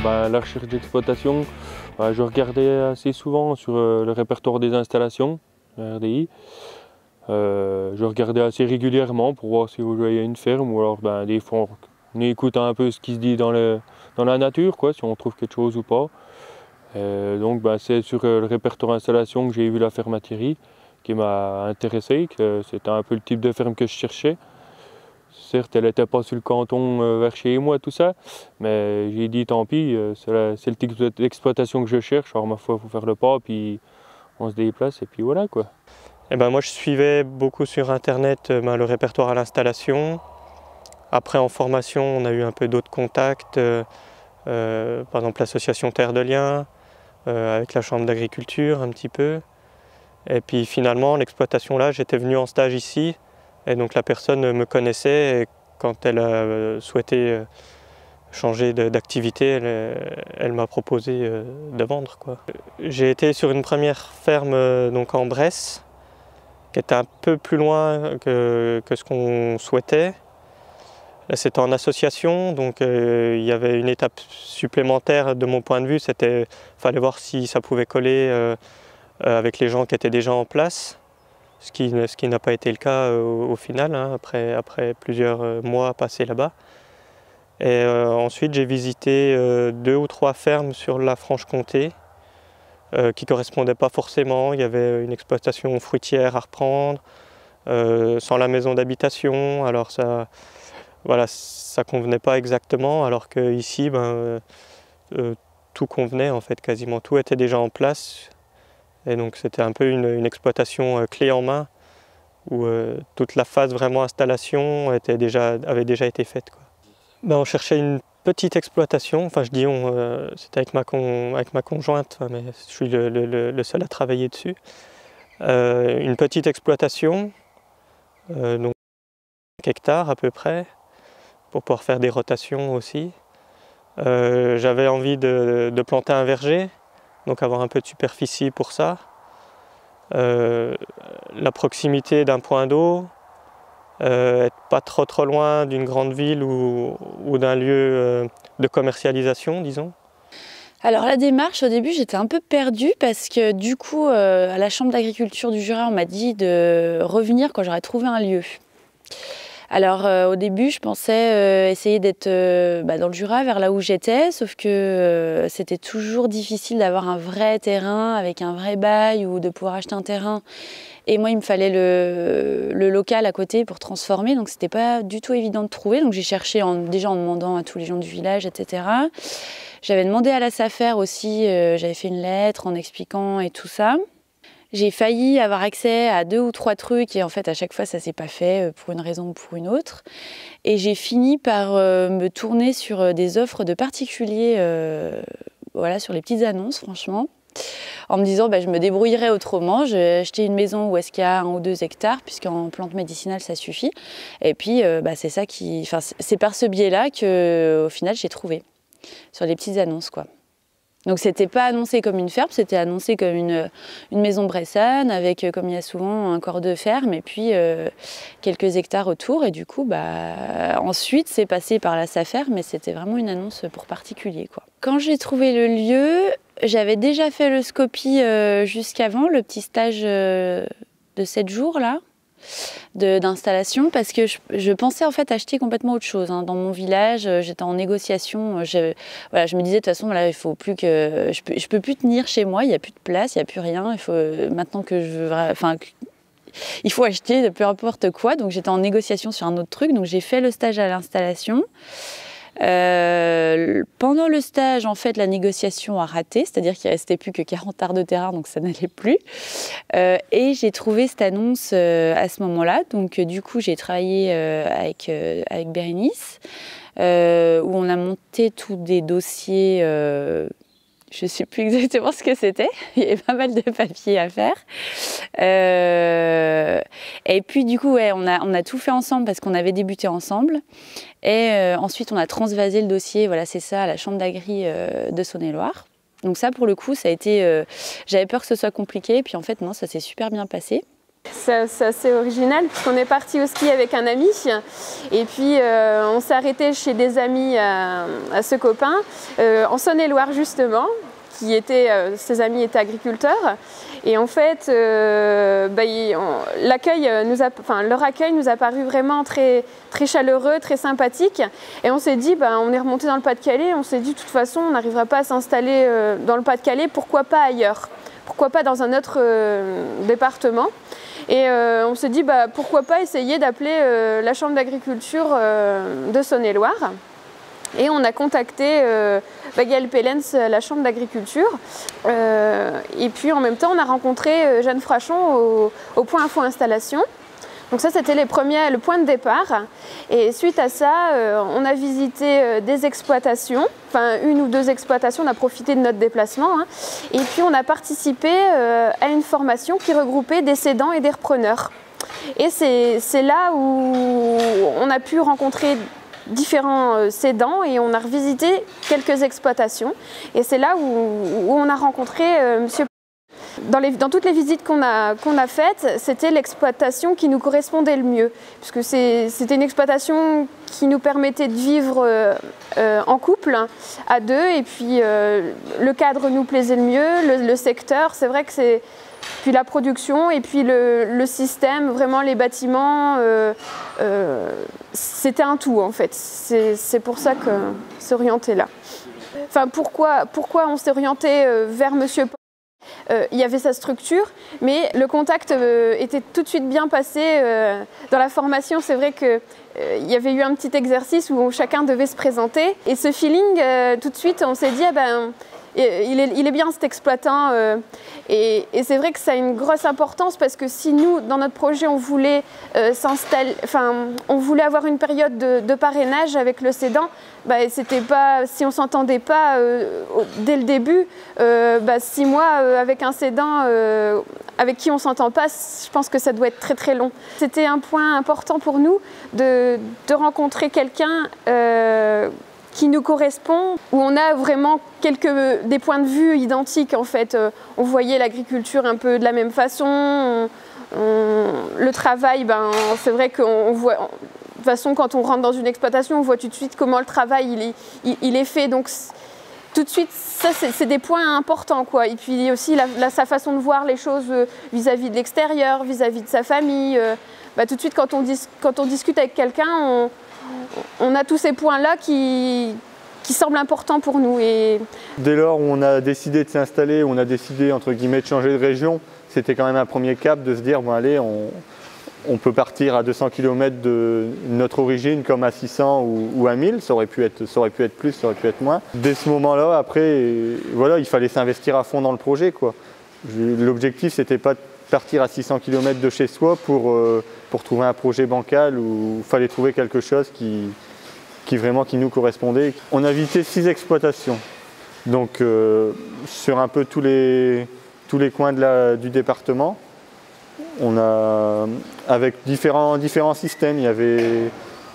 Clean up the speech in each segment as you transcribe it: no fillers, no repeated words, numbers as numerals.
la recherche d'exploitation, je regardais assez souvent sur le répertoire des installations, RDI. Je regardais assez régulièrement pour voir si vous voyez une ferme ou alors des fois on écoute un peu ce qui se dit dans la nature, quoi, si on trouve quelque chose ou pas. Donc c'est sur le répertoire installation que j'ai vu la ferme à Thierry qui m'a intéressé, que c'était un peu le type de ferme que je cherchais. Certes, elle n'était pas sur le canton vers chez moi, tout ça, mais j'ai dit tant pis, c'est le type d'exploitation que je cherche. Alors ma foi, il faut faire le pas, puis on se déplace et puis voilà quoi. Et moi je suivais beaucoup sur internet le répertoire à l'installation. Après en formation on a eu un peu d'autres contacts, par exemple l'association Terre de Liens, avec la chambre d'agriculture un petit peu. Et puis finalement l'exploitation là, j'étais venu en stage ici et donc la personne me connaissait et quand elle a souhaité changer d'activité, elle m'a proposé de vendre, quoi. J'ai été sur une première ferme donc en Bresse, qui était un peu plus loin que ce qu'on souhaitait. Là c'était en association, donc il y avait une étape supplémentaire de mon point de vue, c'était fallait voir si ça pouvait coller avec les gens qui étaient déjà en place, ce qui n'a pas été le cas au final, hein, après plusieurs mois passés là-bas. Et ensuite j'ai visité 2 ou 3 fermes sur la Franche-Comté qui ne correspondaient pas forcément. Il y avait une exploitation fruitière à reprendre, sans la maison d'habitation, alors ça ne convenait pas exactement, alors qu'ici tout convenait en fait, quasiment tout était déjà en place. Et donc c'était un peu une exploitation clé en main, où toute la phase vraiment installation avait déjà été faite, quoi. On cherchait une petite exploitation, enfin je dis on, c'était avec ma conjointe, mais je suis le seul à travailler dessus. Une petite exploitation, donc 5 hectares à peu près, pour pouvoir faire des rotations aussi. J'avais envie de planter un verger, donc avoir un peu de superficie pour ça. La proximité d'un point d'eau, être pas trop loin d'une grande ville ou d'un lieu de commercialisation, disons. Alors la démarche, au début, j'étais un peu perdue parce que du coup, à la Chambre d'agriculture du Jura, on m'a dit de revenir quand j'aurais trouvé un lieu. Alors au début, je pensais essayer d'être dans le Jura, vers là où j'étais, sauf que c'était toujours difficile d'avoir un vrai terrain avec un vrai bail ou de pouvoir acheter un terrain. Et moi, il me fallait le local à côté pour transformer, donc c'était pas du tout évident de trouver. Donc j'ai cherché déjà en demandant à tous les gens du village, etc. J'avais demandé à la SAFER aussi, j'avais fait une lettre en expliquant et tout ça. J'ai failli avoir accès à 2 ou 3 trucs et en fait à chaque fois ça s'est pas fait pour une raison ou pour une autre. Et j'ai fini par me tourner sur des offres de particuliers, sur les petites annonces franchement, en me disant je me débrouillerai autrement, j'ai acheté une maison où est-ce qu'il y a 1 ou 2 hectares puisqu'en plante médicinale ça suffit. Et puis c'est ça c'est par ce biais-là que au final j'ai trouvé sur les petites annonces, quoi. Donc c'était pas annoncé comme une ferme, c'était annoncé comme une maison bressane avec, comme il y a souvent, un corps de ferme et puis quelques hectares autour. Et du coup, ensuite c'est passé par la SAFER, mais c'était vraiment une annonce pour particulier, quoi. Quand j'ai trouvé le lieu, j'avais déjà fait le SCOPI jusqu'avant, le petit stage de 7 jours là. D'installation parce que je pensais en fait acheter complètement autre chose, hein. Dans mon village, j'étais en négociation, je me disais de toute façon là, il faut plus que je peux plus tenir chez moi, il n'y a plus de place, il n'y a plus rien, il faut maintenant que il faut acheter peu importe quoi, donc j'étais en négociation sur un autre truc, donc j'ai fait le stage à l'installation. Pendant le stage, en fait, la négociation a raté, c'est-à-dire qu'il ne restait plus que 40 arts de terrain, donc ça n'allait plus. Et j'ai trouvé cette annonce à ce moment-là. Donc, du coup, j'ai travaillé avec Bérénice, où on a monté tous des dossiers. Je ne sais plus exactement ce que c'était. Il y avait pas mal de papiers à faire. Et puis, du coup, on a tout fait ensemble parce qu'on avait débuté ensemble. Et ensuite, on a transvasé le dossier, c'est ça, à la chambre d'agri de Saône-et-Loire. Donc ça, pour le coup, ça a été... j'avais peur que ce soit compliqué. Puis en fait, non, ça s'est super bien passé. C'est assez original puisqu'on est parti au ski avec un ami et puis on s'est arrêté chez des amis à ce copain en Saône-et-Loire justement, ses amis étaient agriculteurs et en fait leur accueil nous a paru vraiment très, très chaleureux, très sympathique et on s'est dit, on est remonté dans le Pas-de-Calais, on s'est dit de toute façon on n'arrivera pas à s'installer dans le Pas-de-Calais, pourquoi pas ailleurs, pourquoi pas dans un autre département. Et on s'est dit pourquoi pas essayer d'appeler la chambre d'agriculture de Saône-et-Loire. Et on a contacté Gaël Pellens, la chambre d'agriculture. Et puis en même temps, on a rencontré Jeanne Frachon au point info installation. Donc ça, c'était le point de départ. Et suite à ça, on a visité des exploitations, enfin 1 ou 2 exploitations, on a profité de notre déplacement. Hein. Et puis on a participé à une formation qui regroupait des cédants et des repreneurs. Et c'est là où on a pu rencontrer différents cédants et on a revisité quelques exploitations. Et c'est là où on a rencontré Monsieur. Dans toutes les visites qu'on a faites, c'était l'exploitation qui nous correspondait le mieux, puisque c'était une exploitation qui nous permettait de vivre en couple, à 2, et puis le cadre nous plaisait le mieux, le secteur, c'est vrai que c'est... Puis la production et puis le système, vraiment les bâtiments, c'était un tout en fait. C'est pour ça qu'on s'est orienté là. Enfin, pourquoi on s'est orienté vers Monsieur Paul ? Il y avait sa structure, mais le contact était tout de suite bien passé. Dans la formation, c'est vrai qu'il y avait eu un petit exercice où chacun devait se présenter. Et ce feeling, tout de suite, on s'est dit, il est bien cet exploitant. Et c'est vrai que ça a une grosse importance parce que si nous, dans notre projet, on voulait on voulait avoir une période de parrainage avec le cédant, c'était pas, si on s'entendait pas dès le début, 6 mois avec un cédant avec qui on s'entend pas, je pense que ça doit être très très long. C'était un point important pour nous de rencontrer quelqu'un qui nous correspond, où on a vraiment des points de vue identiques en fait. On voyait l'agriculture un peu de la même façon, le travail, c'est vrai qu'on voit, de toute façon quand on rentre dans une exploitation, on voit tout de suite comment le travail il est fait, donc tout de suite ça c'est des points importants quoi. Et puis aussi sa façon de voir les choses vis-à-vis de l'extérieur, vis-à-vis de sa famille, tout de suite quand on discute avec quelqu'un, on a tous ces points-là qui semblent importants pour nous. Et... Dès lors où on a décidé de s'installer, où on a décidé entre guillemets de changer de région, c'était quand même un premier cap de se dire bon allez, on peut partir à 200 km de notre origine comme à 600 ou à 1000, ça aurait pu être plus, ça aurait pu être moins. Dès ce moment-là, après, voilà, il fallait s'investir à fond dans le projet, quoi. L'objectif, c'était pas de partir à 600 km de chez soi pour trouver un projet bancal où il fallait trouver quelque chose qui nous correspondait. On a visité 6 exploitations, donc sur un peu tous les coins du département. On a, avec différents systèmes,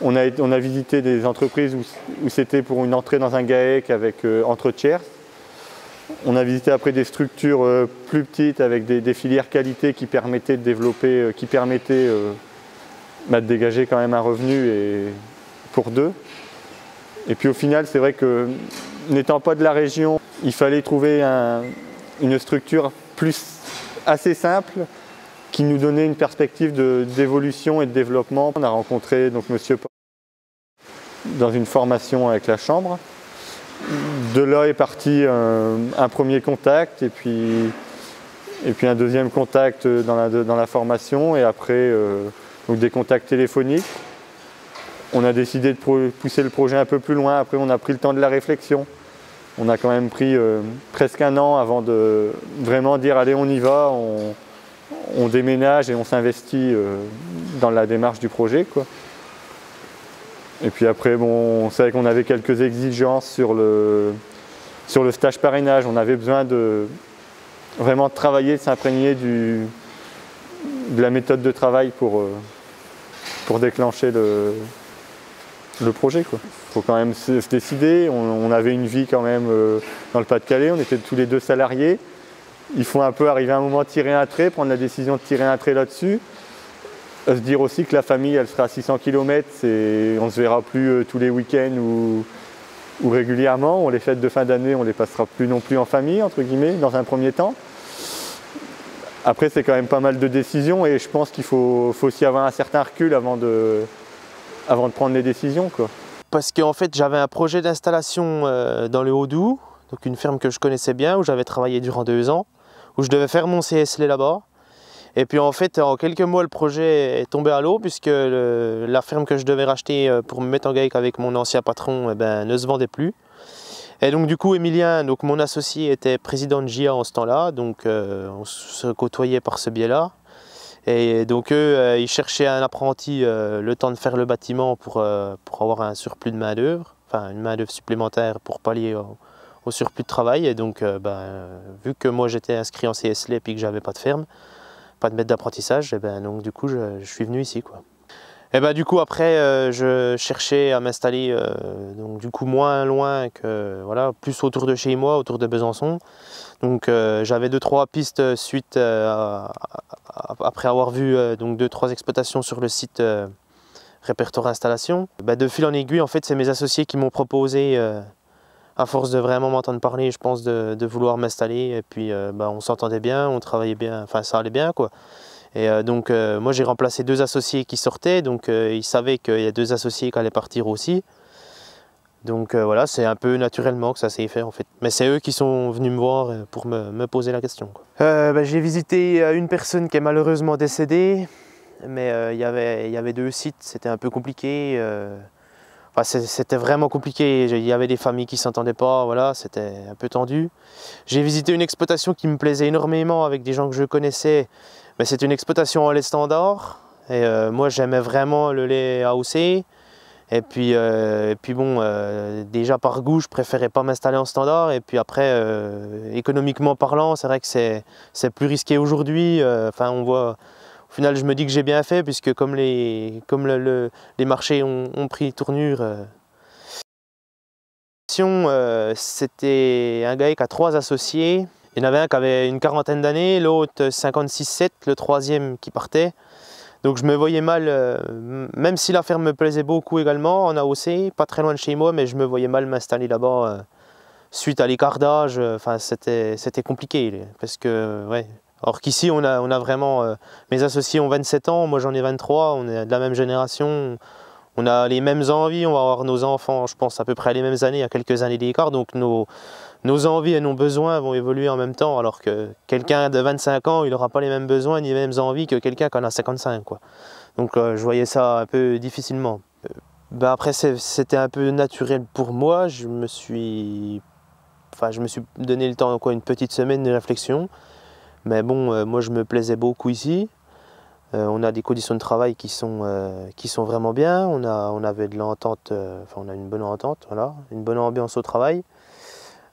on a visité des entreprises où c'était pour une entrée dans un GAEC avec entre-tiers. On a visité après des structures plus petites avec des filières qualité qui permettaient de développer, de dégager quand même un revenu pour 2. Et puis au final, c'est vrai que n'étant pas de la région, il fallait trouver une structure assez simple qui nous donnait une perspective d'évolution et de développement. On a rencontré donc Monsieur Paul dans une formation avec la Chambre. De là est parti un premier contact et puis un deuxième contact dans la formation et après donc des contacts téléphoniques. On a décidé de pousser le projet un peu plus loin, après on a pris le temps de la réflexion. On a quand même pris presque 1 an avant de vraiment dire allez on y va, on déménage et on s'investit dans la démarche du projet, quoi. Et puis après, bon, on savait qu'on avait quelques exigences sur le stage parrainage. On avait besoin de vraiment travailler, de s'imprégner de la méthode de travail pour déclencher le projet, quoi. Il faut quand même se décider. On avait une vie quand même dans le Pas-de-Calais. On était tous les 2 salariés. Il faut un peu arriver à un moment tirer un trait, prendre la décision de tirer un trait là-dessus. Se dire aussi que la famille, elle sera à 600 km, et on ne se verra plus tous les week-ends ou régulièrement. Les fêtes de fin d'année, on ne les passera plus non plus en famille, entre guillemets, dans un premier temps. Après, c'est quand même pas mal de décisions et je pense qu'il faut aussi avoir un certain recul avant de prendre les décisions, quoi. Parce qu'en fait, j'avais un projet d'installation dans le Haut-Doubs, donc une ferme que je connaissais bien, où j'avais travaillé durant 2 ans, où je devais faire mon CSL là-bas. Et puis en fait, en quelques mois, le projet est tombé à l'eau puisque la ferme que je devais racheter pour me mettre en GAEC avec mon ancien patron ne se vendait plus. Et donc du coup, Emilien, donc mon associé, était président de JA en ce temps-là, donc on se côtoyait par ce biais-là. Et donc eux, ils cherchaient un apprenti le temps de faire le bâtiment pour avoir un surplus de main-d'œuvre, enfin une main-d'œuvre supplémentaire pour pallier au surplus de travail. Et donc vu que moi j'étais inscrit en CSL et puis que j'avais pas de ferme, pas de maître d'apprentissage, et donc du coup je suis venu ici, quoi. Et du coup après je cherchais à m'installer donc du coup moins loin que voilà, plus autour de chez moi, autour de Besançon. Donc j'avais 2-3 pistes suite après avoir vu donc 2-3 exploitations sur le site répertoire installation. De fil en aiguille, en fait, c'est mes associés qui m'ont proposé, à force de vraiment m'entendre parler, je pense, de vouloir m'installer. Et puis on s'entendait bien, on travaillait bien, enfin ça allait bien, quoi. Et donc moi j'ai remplacé 2 associés qui sortaient, donc ils savaient qu'il y a 2 associés qui allaient partir aussi. Donc voilà, c'est un peu naturellement que ça s'est fait en fait. Mais c'est eux qui sont venus me voir pour me poser la question, quoi. J'ai visité une personne qui est malheureusement décédée, mais il y avait 2 sites, c'était un peu compliqué. C'était vraiment compliqué, il y avait des familles qui ne s'entendaient pas, voilà, c'était un peu tendu. J'ai visité une exploitation qui me plaisait énormément avec des gens que je connaissais, mais c'est une exploitation en lait standard. Et moi j'aimais vraiment le lait AOC. Et puis bon, déjà par goût, je préférais pas m'installer en standard. Et puis après, économiquement parlant, c'est vrai que c'est plus risqué aujourd'hui. Enfin, on voit, au final, je me dis que j'ai bien fait, puisque comme les marchés ont pris tournure. C'était un GAEC à 3 associés. Il y en avait un qui avait une 40aine d'années, l'autre 56-7, le 3e qui partait. Donc je me voyais mal, même si la ferme me plaisait beaucoup également, en AOC, pas très loin de chez moi, mais je me voyais mal m'installer là-bas suite à l'écart d'âge. Enfin, c'était compliqué, parce que, ouais. Alors qu'ici, on a vraiment, mes associés ont 27 ans, moi j'en ai 23, on est de la même génération, on a les mêmes envies, on va avoir nos enfants, je pense, à peu près les mêmes années, à quelques années d'écart, donc nos envies et nos besoins vont évoluer en même temps, alors que quelqu'un de 25 ans, il n'aura pas les mêmes besoins ni les mêmes envies que quelqu'un qui en a 55, quoi. Donc je voyais ça un peu difficilement. Après, c'était un peu naturel pour moi, je me suis donné le temps, quoi, une petite semaine de réflexion. Mais bon, moi je me plaisais beaucoup ici. On a des conditions de travail qui sont vraiment bien. On avait de l'entente, on a une bonne entente, voilà, une bonne ambiance au travail.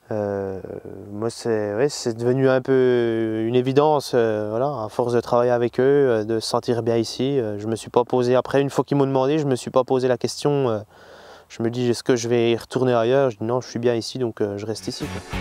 Moi c'est devenu un peu une évidence, voilà, à force de travailler avec eux, de se sentir bien ici. Je me suis pas posé, après une fois qu'ils m'ont demandé, je me suis pas posé la question. Je me dis, est-ce que je vais y retourner ailleurs? Je dis non, je suis bien ici, donc je reste ici, quoi.